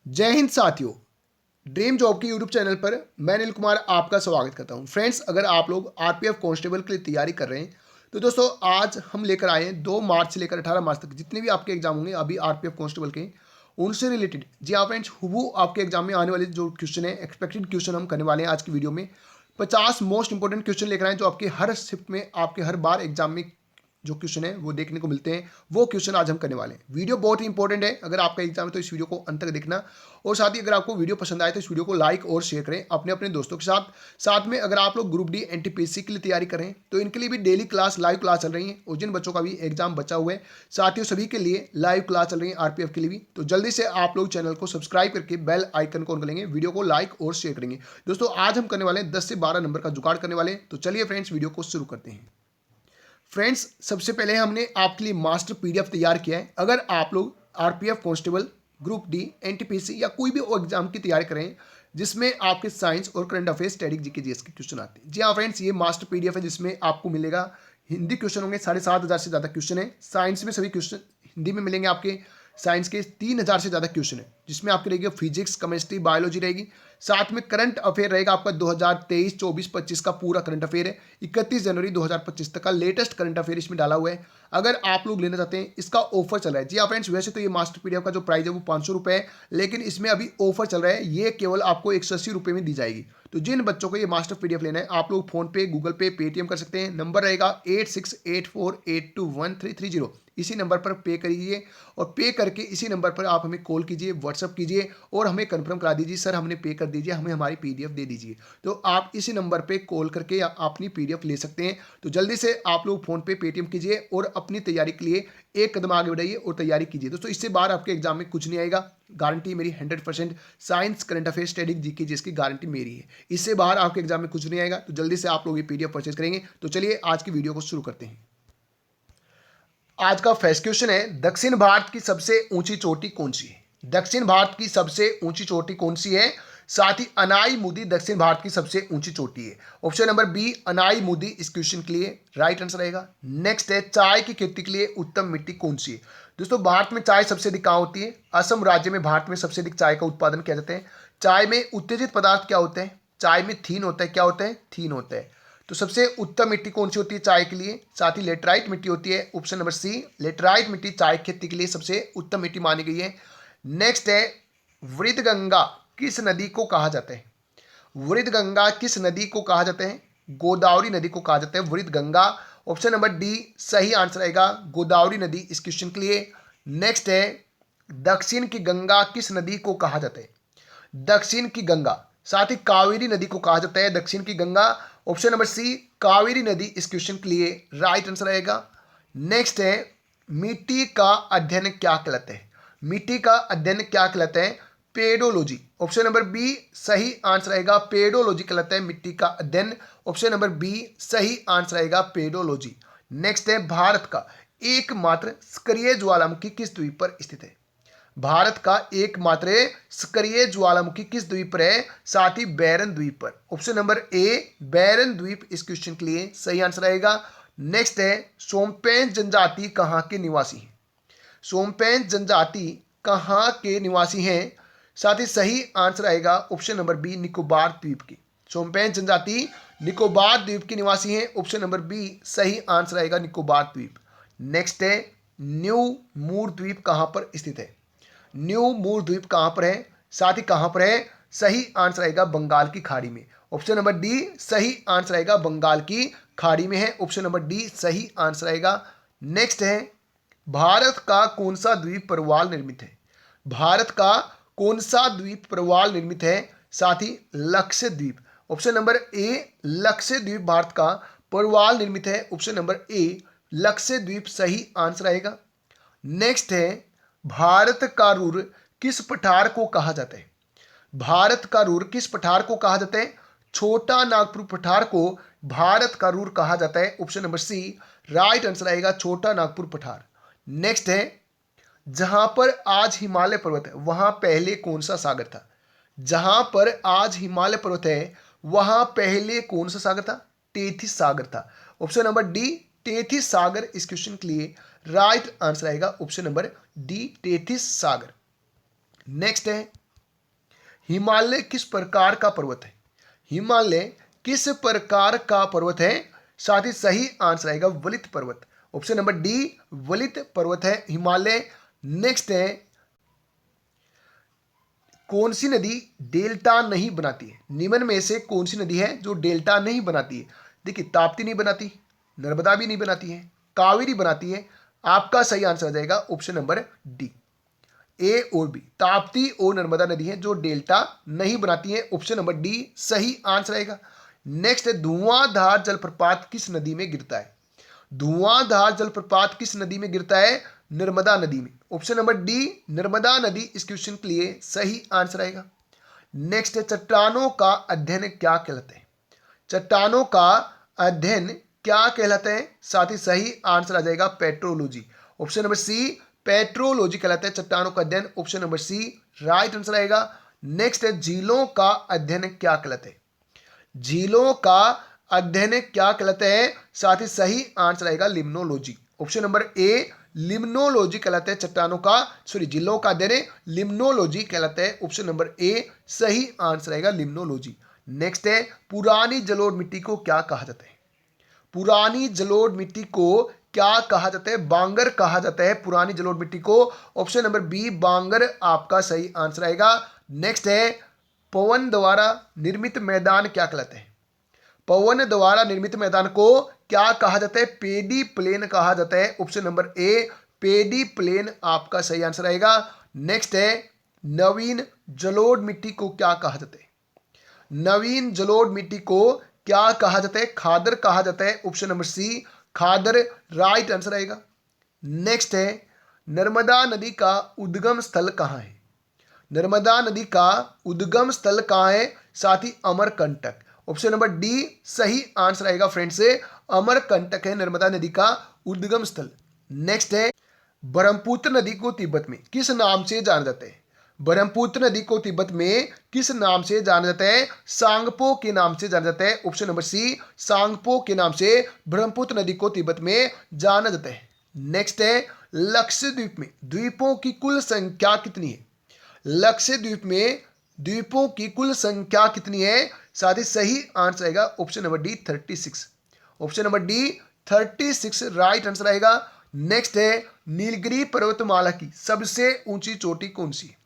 जय हिंद साथियों। Dream job के यूट्यूब चैनल पर मैं अनिल कुमार आपका स्वागत करता हूं। फ्रेंड्स, अगर आप लोग आरपीएफ कांस्टेबल के लिए तैयारी कर रहे हैं तो दोस्तों आज हम लेकर आए हैं 2 मार्च से लेकर 18 मार्च तक जितने भी आपके एग्जाम होंगे अभी आरपीएफ कांस्टेबल के, उनसे रिलेटेड जी हाँ फ्रेंड्स, हुबहू आपके एग्जाम में आने वाले जो क्वेश्चन है, एक्सपेक्टेड क्वेश्चन हम करने वाले हैं आज की वीडियो में। 50 मोस्ट इंपॉर्टेंट क्वेश्चन लेकर आए जो आपके हर शिफ्ट में, आपके हर बार एग्जाम में जो क्वेश्चन है वो देखने को मिलते हैं, वो क्वेश्चन आज हम करने वाले हैं। वीडियो बहुत ही इंपॉर्टेंट है, अगर आपका एग्जाम है तो इस वीडियो को अंत तक देखना। और साथ ही अगर आपको वीडियो पसंद आए तो इस वीडियो को लाइक और शेयर करें अपने अपने दोस्तों के साथ। साथ में अगर आप लोग ग्रुप डी एनटीपीसी के लिए तैयारी करें तो इनके लिए भी डेली क्लास, लाइव क्लास चल रही है, और जिन बच्चों का भी एग्जाम बचा हुआ है साथियों सभी के लिए लाइव क्लास चल रही है आरपीएफ के लिए भी। तो जल्दी से आप लोग चैनल को सब्सक्राइब करके बेल आइकन को ऑन करेंगे, वीडियो को लाइक और शेयर करेंगे। दोस्तों आज हम करने वाले हैं 10 से 12 नंबर का जुगाड़ करने वाले हैं। तो चलिए फ्रेंड्स वीडियो को शुरू करते हैं। फ्रेंड्स, सबसे पहले हमने आपके लिए मास्टर पीडीएफ तैयार किया है। अगर आप लोग RPF constable, group D, NTPC या कोई भी एग्जाम की तैयारी करें जिसमें आपके साइंस और current affairs, static GK GS के क्वेश्चन आते हैं, जी हाँ फ्रेंड्स, ये मास्टर पीडीएफ है जिसमें आपको मिलेगा हिंदी क्वेश्चन होंगे 7,500 से ज़्यादा क्वेश्चन है। साइंस में सभी क्वेश्चन हिंदी में मिलेंगे आपके। साइंस के 3,000 से ज़्यादा क्वेश्चन है जिसमें आपकी रहेगी फिजिक्स, केमिस्ट्री, बायोलॉजी रहेगी। साथ में करंट अफेयर रहेगा आपका 2023, 24, 25 का पूरा करंट अफेयर है। 31 जनवरी 2025 तक का लेटेस्ट करंट अफेयर इसमें डाला हुआ है। अगर आप लोग लेना चाहते हैं, इसका ऑफर चल रहा है। जी हाँ फ्रेंड्स, वैसे तो ये मास्टर पीडीएफ का जो प्राइस है वो 500 रुपये है, लेकिन इसमें अभी ऑफर चल रहा है, ये केवल आपको 180 रुपये में दी जाएगी। तो जिन बच्चों को ये मास्टर पीडीएफ लेना है आप लोग फोन पे, गूगल पे, पेटीएम कर सकते हैं। नंबर रहेगा 8684821330। इसी नंबर पर पे करिए, और पे करके इसी नंबर पर आप हमें कॉल कीजिए, व्हाट्सअप कीजिए और हमें कंफर्म करा दीजिए, सर हमने पे कर दीजिए, हमें हमारी पीडीएफ दे दीजिए। तो आप इसी नंबर पे कॉल करके अपनी पीडीएफ ले सकते हैं। तो जल्दी से आप लोग फोन पे, पेटीएम कीजिए और अपनी तैयारी के लिए एक कदम आगे बढ़ाइए और तैयारी कीजिए। दोस्तों इससे बाहर आपके एग्जाम में कुछ नहीं आएगा, गारंटी मेरी 100%। Science, current affair, static GK जिसकी गारंटी मेरी है। इससे बाहर आपके एग्जाम में कुछ नहीं आएगा। तो जल्दी से आप लोग ये पीडीएफ परचेज करेंगे। तो चलिए आज की वीडियो को शुरू करते हैं। आज का फर्स्ट क्वेश्चन है, दक्षिण भारत की सबसे ऊंची चोटी कौन सी है? दक्षिण भारत की सबसे ऊंची चोटी कौन सी है? साथ ही अनाई मुदी दक्षिण भारत की सबसे ऊंची चोटी है। ऑप्शन नंबर बी अनाई मुदी इस क्वेश्चन के लिए राइट आंसर रहेगा। नेक्स्ट है, चाय की खेती के लिए उत्तम मिट्टी कौन सी है? दोस्तों भारत में चाय सबसे अधिक कहाँ होती है? असम राज्य में भारत में सबसे अधिक चाय का उत्पादन किया जाता है। चाय में उत्तेजित पदार्थ क्या होते हैं? चाय में थीन होता है। क्या होता है? थीन होता है। तो सबसे उत्तम मिट्टी कौन सी होती है चाय के लिए? साथ ही लेटराइट मिट्टी होती है। ऑप्शन नंबर सी लेटराइट मिट्टी चाय खेती के लिए सबसे उत्तम मिट्टी मानी गई है। नेक्स्ट है, वृद्धगंगा किस नदी को कहा जाता है? वृद्धगंगा किस नदी को कहा जाता है? गोदावरी नदी को कहा जाता है वृद्धगंगा। ऑप्शन नंबर डी सही आंसर आएगा, गोदावरी नदी इस क्वेश्चन के लिए। नेक्स्ट है, दक्षिण की गंगा किस नदी को कहा जाता है? दक्षिण की गंगा, साथ ही कावेरी नदी को कहा जाता है दक्षिण की Ganga. Option number C Kaveri नदी इस क्वेश्चन के लिए राइट आंसर आएगा। नेक्स्ट है, मिट्टी का अध्ययन क्या कहलाता है? मिट्टी का अध्ययन क्या कहलाता है? पेडोलॉजी। ऑप्शन नंबर बी सही आंसर आएगा, पेडोलॉजी कहलाता है मिट्टी का अध्ययन। ऑप्शन नंबर बी सही आंसर आएगा, पेडोलॉजी। नेक्स्ट है, भारत का एकमात्र सक्रिय ज्वालामुखी किस द्वीप पर स्थित है? भारत का एकमात्र सक्रिय ज्वालामुखी किस द्वीप पर है? साथ ही बैरन द्वीप पर। ऑप्शन नंबर ए बैरन द्वीप इस क्वेश्चन के लिए सही आंसर आएगा। नेक्स्ट है, सोमपेन जनजाति कहाँ के निवासी हैं? सोमपेन जनजाति कहाँ के निवासी हैं? साथ ही सही आंसर आएगा ऑप्शन नंबर बी निकोबार द्वीप की। सोमपेन जनजाति निकोबार द्वीप के निवासी हैं। ऑप्शन नंबर बी सही आंसर आएगा, निकोबार द्वीप। नेक्स्ट है, न्यू मूर द्वीप कहाँ पर स्थित है? न्यू मूर द्वीप कहां पर है? साथ ही कहां पर है? सही आंसर आएगा बंगाल की खाड़ी में। ऑप्शन नंबर डी सही आंसर आएगा, बंगाल की खाड़ी में है। ऑप्शन नंबर डी सही आंसर आएगा। नेक्स्ट है, भारत का कौन सा द्वीप प्रवाल निर्मित है? भारत का कौन सा द्वीप प्रवाल निर्मित है? साथ ही Lakshadweep. Option number A Lakshadweep Bharat का प्रवाल निर्मित है। ऑप्शन नंबर ए लक्षद्वीप सही आंसर आएगा। नेक्स्ट है, भारत का रूर किस पठार को कहा जाता है? भारत का रूर किस पठार को कहा जाता है? छोटा नागपुर पठार को भारत का रूर कहा जाता है। Option number C right answer आएगा, छोटा नागपुर पठार। नेक्स्ट है, जहां पर आज हिमालय पर्वत है वहां पहले कौन सा सागर था? जहां पर आज हिमालय पर्वत है वहां पहले कौन सा सागर था? टेथिस सागर था। ऑप्शन नंबर डी टेथिस सागर इस क्वेश्चन के लिए राइट आंसर आएगा, ऑप्शन नंबर डी टेथिस सागर। नेक्स्ट है, हिमालय किस प्रकार का पर्वत है? हिमालय किस प्रकार का पर्वत है? साथ ही सही आंसर आएगा वलित पर्वत। ऑप्शन नंबर डी वलित पर्वत है हिमालय। नेक्स्ट है, कौन सी नदी डेल्टा नहीं बनाती है? निम्न में से कौन सी नदी है जो डेल्टा नहीं बनाती है? देखिए, ताप्ती नहीं बनाती, नर्मदा भी नहीं बनाती है, कावेरी बनाती है। आपका सही आंसर आ जाएगा ऑप्शन नंबर डी, ए और बी। ताप्ती और नर्मदा नदी है जो डेल्टा नहीं बनाती है। ऑप्शन नंबर डी सही आंसर आएगा। नेक्स्ट है, धुआंधार जलप्रपात किस नदी में गिरता है? धुआंधार जलप्रपात किस नदी में गिरता है? नर्मदा नदी में। ऑप्शन नंबर डी नर्मदा नदी इस क्वेश्चन के लिए सही आंसर आएगा। नेक्स्ट है, चट्टानों का अध्ययन क्या कहलाता है? चट्टानों का अध्ययन क्या कहलाता है? साथ ही सही आंसर आ जाएगा petrology. Option number C petrology कहलाता है चट्टानों का अध्ययन। Option number C right answer आएगा। नेक्स्ट है, झीलों का अध्ययन क्या कहलाता है? झीलों का अध्ययन क्या कहलाता है? साथ ही सही आंसर आएगा लिम्नोलॉजी। ऑप्शन नंबर ए लिम्नोलॉजी कहलाता है चट्टानों का, सॉरी, झीलों का अध्ययन लिम्नोलॉजी कहलाता है। ऑप्शन नंबर ए सही आंसर आएगा लिम्नोलॉजी। नेक्स्ट है, पुरानी जलोढ़ मिट्टी को क्या कहा जाता है? पुरानी जलोढ़ मिट्टी को क्या कहा जाता है? बांगर कहा जाता है पुरानी जलोढ़ मिट्टी को। ऑप्शन नंबर बी बांगर आपका सही आंसर आएगा। नेक्स्ट है, पवन द्वारा निर्मित मैदान क्या कहलाता है? पवन द्वारा निर्मित मैदान को क्या कहा जाता है? पेडी प्लेन कहा जाता है। Option number A paddy plane आपका सही आंसर आएगा। नेक्स्ट है, नवीन जलोढ़ मिट्टी को क्या कहा जाता है? नवीन जलोढ़ मिट्टी को क्या कहा जाता है? खादर कहा जाता है। ऑप्शन नंबर सी खादर राइट आंसर आएगा। नेक्स्ट है, नर्मदा नदी का उद्गम स्थल कहाँ है? नर्मदा नदी का उद्गम स्थल कहाँ है? साथ ही अमरकंटक। ऑप्शन नंबर डी सही आंसर आएगा फ्रेंड्स, अमरकंटक है नर्मदा नदी का उद्गम स्थल। नेक्स्ट है, ब्रह्मपुत्र नदी को तिब्बत में किस नाम से जाना जाता है? ब्रह्मपुत्र नदी को तिब्बत में किस नाम से जाना जाता है? सांगपो के नाम से जाना जाता है। ऑप्शन नंबर सी सांगपो के नाम से ब्रह्मपुत्र नदी को तिब्बत में जाना जाता है। नेक्स्ट है, लक्षद्वीप में द्वीपों की कुल संख्या कितनी है? लक्षद्वीप में द्वीपों की कुल संख्या कितनी है? साथ ही सही आंसर आएगा option number D 36। Option number D 36 right answer आएगा। नेक्स्ट है, नीलगिरी पर्वतमाला की सबसे ऊंची चोटी कौन सी है?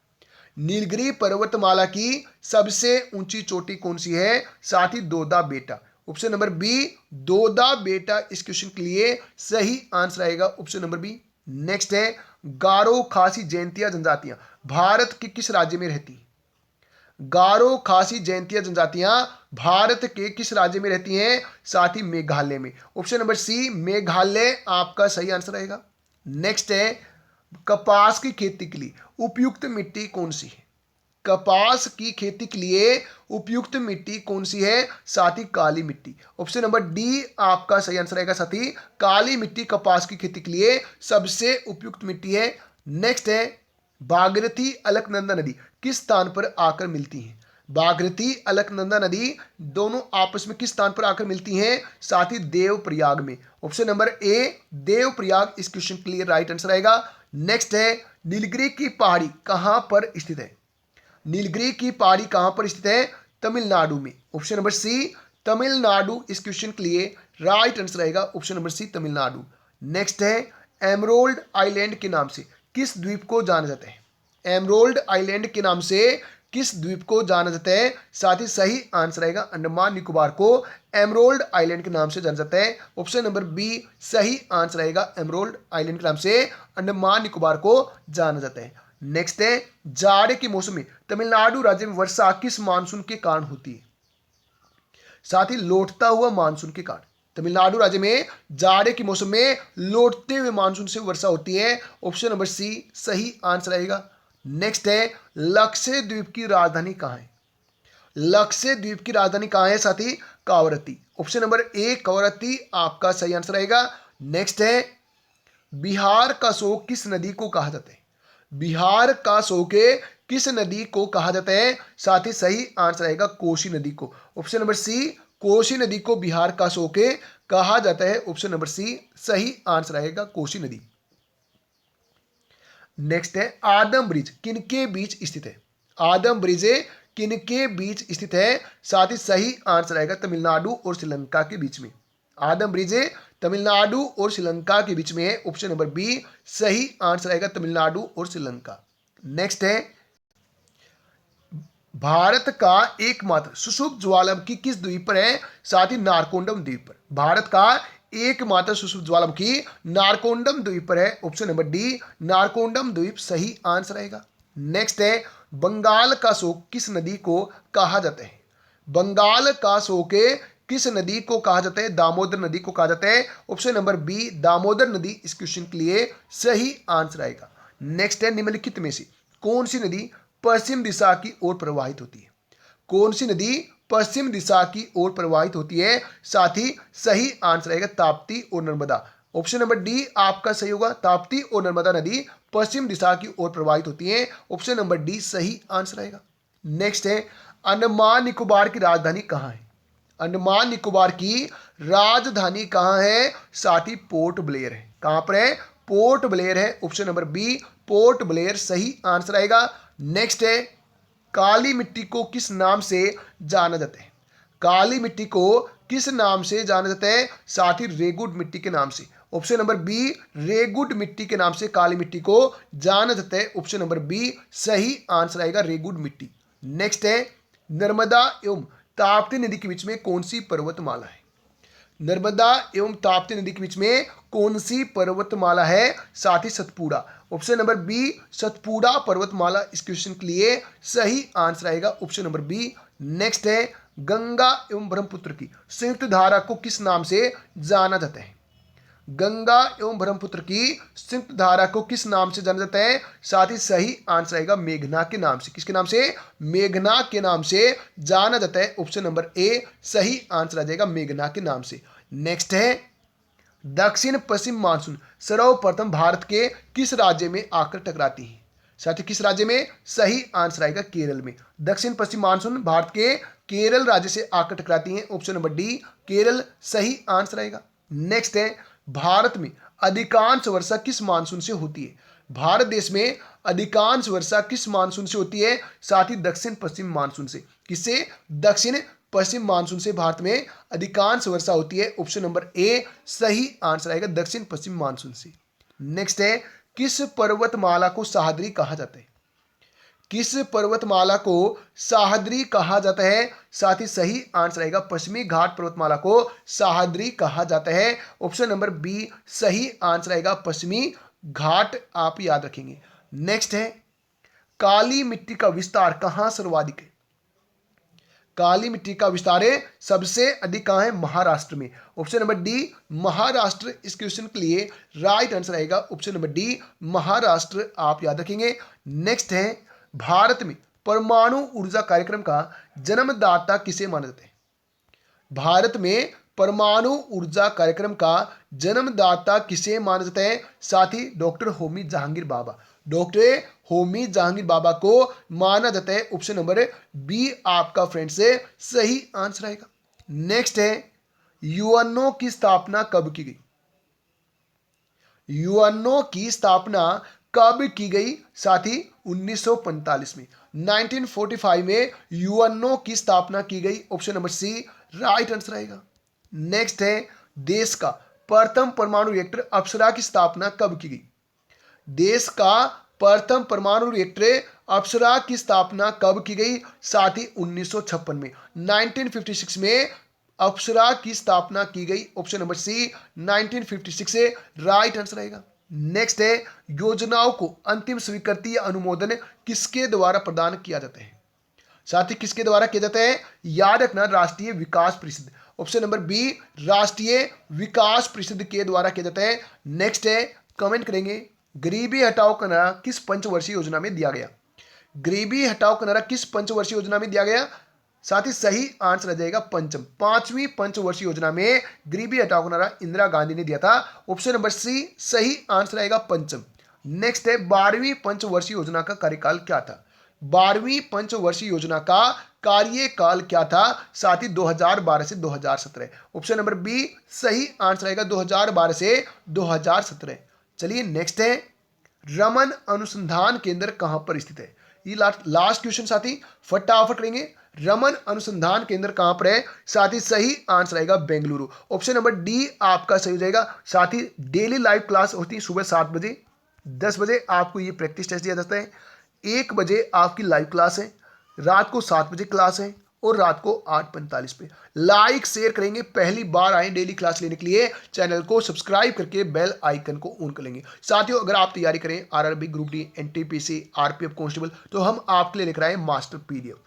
नीलगिरी पर्वतमाला की सबसे ऊंची चोटी कौन सी है? साथ ही दोदा बेटा। ऑप्शन नंबर बी दोदा बेटा इस क्वेश्चन के लिए सही आंसर आएगा ऑप्शन नंबर बी। नेक्स्ट है, गारो खासी जयंतिया जनजातियां भारत के किस राज्य में रहती हैं? गारो खासी जयंतिया जनजातियां भारत के किस राज्य में रहती हैं? साथ ही मेघालय में। ऑप्शन नंबर सी मेघालय आपका सही आंसर रहेगा। नेक्स्ट है, कपास की खेती के लिए उपयुक्त मिट्टी कौन सी है? कपास की खेती के लिए उपयुक्त मिट्टी कौन सी है? साथ ही काली मिट्टी। ऑप्शन नंबर डी आपका सही आंसर रहेगा। साथ ही काली मिट्टी कपास की खेती के लिए सबसे उपयुक्त मिट्टी है। नेक्स्ट है, भागीरथी अलकनंदा नदी किस स्थान पर आकर मिलती हैं? भागीरथी अलकनंदा नदी दोनों आपस में किस स्थान पर आकर मिलती हैं? साथ ही देवप्रयाग में। ऑप्शन नंबर ए देवप्रयाग इस क्वेश्चन के लिए राइट आंसर आएगा। नेक्स्ट है, नीलगिरी की पहाड़ी कहां पर स्थित है? नीलगिरी की पहाड़ी कहां पर स्थित है? तमिलनाडु में। ऑप्शन नंबर सी तमिलनाडु इस क्वेश्चन के लिए राइट आंसर आएगा option number C Tamil Nadu. Next है, एमरोल्ड आइलैंड के नाम से किस द्वीप को जाना जाता है? एमरोल्ड आइलैंड के नाम से किस द्वीप को जाना जाता है? साथ ही सही आंसर आएगा अंडमान निकोबार को एमरोल्ड आइलैंड के नाम से जाना जाता है। ऑप्शन नंबर बी सही आंसर आएगा एमरोल्ड आइलैंड के नाम से अंडमान निकोबार को जाना जाता है। नेक्स्ट है, जाड़े के मौसम में तमिलनाडु राज्य में वर्षा किस मानसून के कारण होती है? साथ ही लौटता हुआ मानसून के कारण तमिलनाडु राज्य में जाड़े के मौसम में लौटते हुए मानसून से वर्षा होती है। ऑप्शन नंबर सी सही आंसर आएगा। नेक्स्ट है, लक्षद्वीप की राजधानी कहाँ है? लक्षद्वीप की राजधानी कहाँ है? साथ ही कावरत्ती। ऑप्शन नंबर ए कावरत्ती आपका सही आंसर आएगा। नेक्स्ट है, बिहार का शोक किस नदी को कहा जाता है? बिहार का शोक किस नदी को कहा जाता है? साथ ही सही आंसर आएगा कोसी नदी को। ऑप्शन नंबर सी कोसी नदी को बिहार का शोक कहा जाता है। ऑप्शन नंबर सी सही आंसर आएगा कोसी नदी। नेक्स्ट है, आदम ब्रिज किनके बीच स्थित है? आदम ब्रिज किनके बीच स्थित है? साथ ही सही आंसर आएगा तमिलनाडु और श्रीलंका के बीच में। आदम ब्रिज तमिलनाडु और श्रीलंका के बीच में है। ऑप्शन नंबर बी सही आंसर आएगा तमिलनाडु और श्रीलंका। नेक्स्ट है, भारत का एकमात्र सुषुप्त ज्वालामुखी किस द्वीप पर है? साथ ही नारकोंडम द्वीप पर। भारत का एकमात्र सुषुप्त ज्वालामुखी नारकोंडम द्वीप पर है। ऑप्शन नंबर डी नारकोंडम द्वीप सही आंसर आएगा। नेक्स्ट है, बंगाल का शोक किस नदी को कहा जाता है? बंगाल का शोक किस नदी को कहा जाता है? दामोदर नदी को कहा जाता है। ऑप्शन नंबर बी दामोदर नदी इस क्वेश्चन के लिए सही आंसर आएगा। नेक्स्ट है, निम्नलिखित में से कौन सी नदी पश्चिम दिशा की ओर प्रवाहित होती है? कौन सी नदी पश्चिम दिशा की ओर प्रवाहित होती है? साथ ही सही आंसर आएगा ताप्ती और नर्मदा। ऑप्शन नंबर डी आपका सही होगा। ताप्ती और नर्मदा नदी पश्चिम दिशा की ओर प्रवाहित होती है। ऑप्शन नंबर डी सही आंसर आएगा। नेक्स्ट है, अंडमान निकोबार की राजधानी कहाँ है? अंडमान निकोबार की राजधानी कहाँ है? साथ ही पोर्ट ब्लेयर है। कहाँ पर है? पोर्ट ब्लेयर है। Option number B Port Blair सही आंसर आएगा। नेक्स्ट है, काली मिट्टी को किस नाम से जाना जाता है? काली मिट्टी को किस नाम से जाना जाता है? साथ ही रेगुड मिट्टी के नाम से। ऑप्शन नंबर बी रेगुड मिट्टी के नाम से काली मिट्टी को जाना जाता है। ऑप्शन नंबर बी सही आंसर आएगा रेगुड मिट्टी। नेक्स्ट है, नर्मदा एवं ताप्ती नदी के बीच में कौन सी पर्वतमाला है? नर्मदा एवं ताप्ती नदी के बीच में कौन सी पर्वतमाला है? साथ ही Satpura. Option number B Satpura पर्वतमाला इस क्वेश्चन के लिए सही आंसर आएगा। Option number B. नेक्स्ट है, गंगा एवं ब्रह्मपुत्र की संयुक्त धारा को किस नाम से जाना जाता है? गंगा एवं ब्रह्मपुत्र की संयुक्त धारा को किस नाम से जाना जाता है? साथ ही सही आंसर आएगा मेघना के नाम से। किसके नाम से? मेघना के नाम से जाना जाता है। ऑप्शन नंबर ए सही आंसर आ जाएगा मेघना के नाम से। नेक्स्ट है, दक्षिण पश्चिम मानसून सर्वप्रथम भारत के किस राज्य में आकर टकराती है? साथ ही किस राज्य में? सही आंसर आएगा केरल में। दक्षिण पश्चिम मानसून भारत के केरल राज्य से आकर टकराती है। ऑप्शन नंबर डी केरल सही आंसर आएगा। नेक्स्ट है, भारत में अधिकांश वर्षा किस मानसून से होती है? भारत देश में अधिकांश वर्षा किस मानसून से होती है? साथ ही दक्षिण पश्चिम मानसून से। किससे? दक्षिण पश्चिम मानसून से भारत में अधिकांश वर्षा होती है। ऑप्शन नंबर ए सही आंसर आएगा दक्षिण पश्चिम मानसून से। नेक्स्ट है, किस पर्वतमाला को सह्याद्री कहा जाता है? किस पर्वतमाला को सह्याद्री कहा जाता है? साथ ही सही आंसर आएगा पश्चिमी घाट पर्वतमाला को सह्याद्री कहा जाता है। ऑप्शन नंबर बी सही आंसर आएगा पश्चिमी घाट, आप याद रखेंगे। नेक्स्ट है, काली मिट्टी का विस्तार कहां सर्वाधिक है? काली मिट्टी का विस्तार सबसे अधिक कहां है? महाराष्ट्र में। ऑप्शन नंबर डी महाराष्ट्र इस क्वेश्चन के लिए राइट आंसर आएगा। ऑप्शन नंबर डी महाराष्ट्र, आप याद रखेंगे। नेक्स्ट है, भारत में परमाणु ऊर्जा कार्यक्रम का जन्मदाता किसे माना जाता है? भारत में परमाणु ऊर्जा कार्यक्रम का जन्मदाता किसे माना जाता है? साथ ही डॉक्टर होमी जहांगीर बाबा। डॉक्टर होमी जहांगीर बाबा को माना जाता है। ऑप्शन नंबर बी आपका फ्रेंड से सही आंसर आएगा। नेक्स्ट है, यूएनओ की स्थापना कब की गई? यूएनओ की स्थापना कब की गई? साथ ही 1945 में। 1945 में यूएनओ की स्थापना की गई। Option number C right answer आएगा। नेक्स्ट है, देश का प्रथम परमाणु रिएक्टर अप्सरा की स्थापना कब की गई? देश का प्रथम परमाणु रिएक्टर अप्सरा की स्थापना कब की गई? साथ ही 1956 में। 1956 में अप्सरा की स्थापना की गई। ऑप्शन नंबर सी 1956 से राइट आंसर आएगा। नेक्स्ट है, योजनाओं को अंतिम स्वीकृति या अनुमोदन किसके द्वारा प्रदान किया जाता है? साथ ही किसके द्वारा किया जाता है? याद रखना राष्ट्रीय विकास परिषद। ऑप्शन नंबर बी राष्ट्रीय विकास परिषद के द्वारा किया जाता है। नेक्स्ट है, कमेंट करेंगे, गरीबी हटाओ का नारा किस पंचवर्षीय योजना में दिया गया? गरीबी हटाओ का नारा किस पंचवर्षीय योजना में दिया गया? साथ ही सही आंसर आ जाएगा पंचम। 5वीं पंचवर्षीय योजना में गरीबी हटाओ का नारा इंदिरा गांधी ने दिया था। ऑप्शन नंबर सी सही आंसर आएगा पंचम। नेक्स्ट है, 12वीं पंचवर्षीय योजना का कार्यकाल क्या था? 12वीं पंचवर्षीय योजना का कार्यकाल क्या था? साथ ही 2012 से 2017। ऑप्शन नंबर बी सही आंसर आएगा 2012 से 2017। चलिए नेक्स्ट है, रमन अनुसंधान केंद्र कहां पर स्थित है? ये लास्ट क्वेश्चन साथी फटाफट करेंगे। रमन अनुसंधान केंद्र कहां पर है? साथ ही सही आंसर आएगा बेंगलुरु। ऑप्शन नंबर डी आपका सही हो जाएगा। साथ ही डेली लाइव क्लास होती है सुबह 7 बजे, 10 बजे आपको ये प्रैक्टिस टेस्ट दिया जाता है, 1 बजे आपकी लाइव क्लास है, रात को 7 बजे क्लास है और रात को 8:45 पे। लाइक शेयर करेंगे, पहली बार आए डेली क्लास लेने के लिए चैनल को सब्सक्राइब करके बेल आइकन को ऑन कर लेंगे। साथियों अगर आप तैयारी करें RRB, group D, NTPC, RPF constable, तो हम आपके लिए लेकर आए मास्टर पीडीएफ।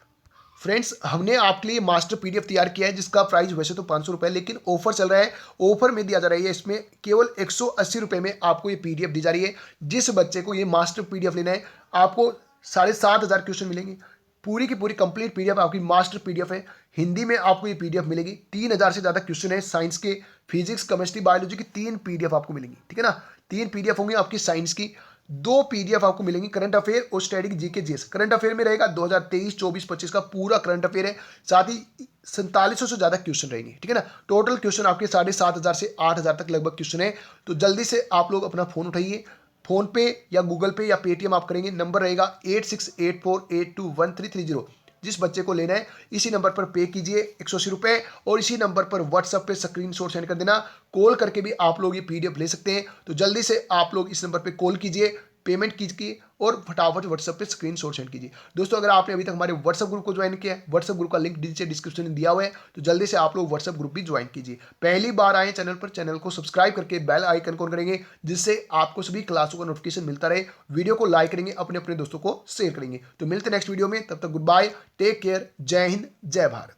फ्रेंड्स हमने आपके लिए मास्टर पीडीएफ तैयार किया है जिसका प्राइस वैसे तो 500 रुपए, लेकिन ऑफर चल रहा है, ऑफर में दिया जा रहा है इसमें केवल 180 रुपए में आपको ये पीडीएफ दी जा रही है। जिस बच्चे को ये मास्टर पीडीएफ लेना है आपको 7,500 क्वेश्चन मिलेंगे, पूरी की पूरी कंप्लीट पीडीएफ आपकी मास्टर पीडीएफ है। हिंदी में आपको ये पीडीएफ मिलेगी, 3,000 से ज़्यादा क्वेश्चन है साइंस के, फिजिक्स, केमिस्ट्री, बायोलॉजी की 3 पीडीएफ आपको मिलेंगी, ठीक है ना। 3 पीडीएफ होंगी आपकी साइंस की, 2 पीडीएफ आपको मिलेंगी करंट अफेयर और static GK GS. Current affair में रहेगा 2023, 24, 25 का पूरा करंट अफेयर है, साथ ही 4700 से ज़्यादा क्वेश्चन रहेंगे, ठीक है ना। टोटल क्वेश्चन आपके 7,500 से 8,000 तक लगभग क्वेश्चन है। तो जल्दी से आप लोग अपना फोन उठाइए, फोन पे या गूगल पे या पेटीएम आप करेंगे, नंबर रहेगा 8684821330। जिस बच्चे को लेना है इसी नंबर पर पे कीजिए 180 रुपये और इसी नंबर पर व्हाट्सएप पे स्क्रीनशॉट सेंड कर देना। कॉल करके भी आप लोग ये पीडीएफ ले सकते हैं। तो जल्दी से आप लोग इस नंबर पे कॉल कीजिए, पेमेंट कीजिए और फटाफट व्हाट्सएप पे स्क्रीनशॉट सेंड कीजिए। दोस्तों अगर आपने अभी तक हमारे व्हाट्सएप ग्रुप को ज्वाइन किया है, व्हाट्सएप ग्रुप का लिंक नीचे डिस्क्रिप्शन में दिया हुआ है, तो जल्दी से आप लोग व्हाट्सएप ग्रुप भी ज्वाइन कीजिए। पहली बार आए चैनल पर, चैनल को सब्सक्राइब करके बेल आइकन ऑन करेंगे जिससे आपको सभी क्लासों का नोटिफिकेशन मिलता रहे। वीडियो को लाइक करेंगे, अपने अपने दोस्तों को शेयर करेंगे। तो मिलते हैं नेक्स्ट वीडियो में, तब तक गुड बाय, टेक केयर, जय हिंद, जय भारत।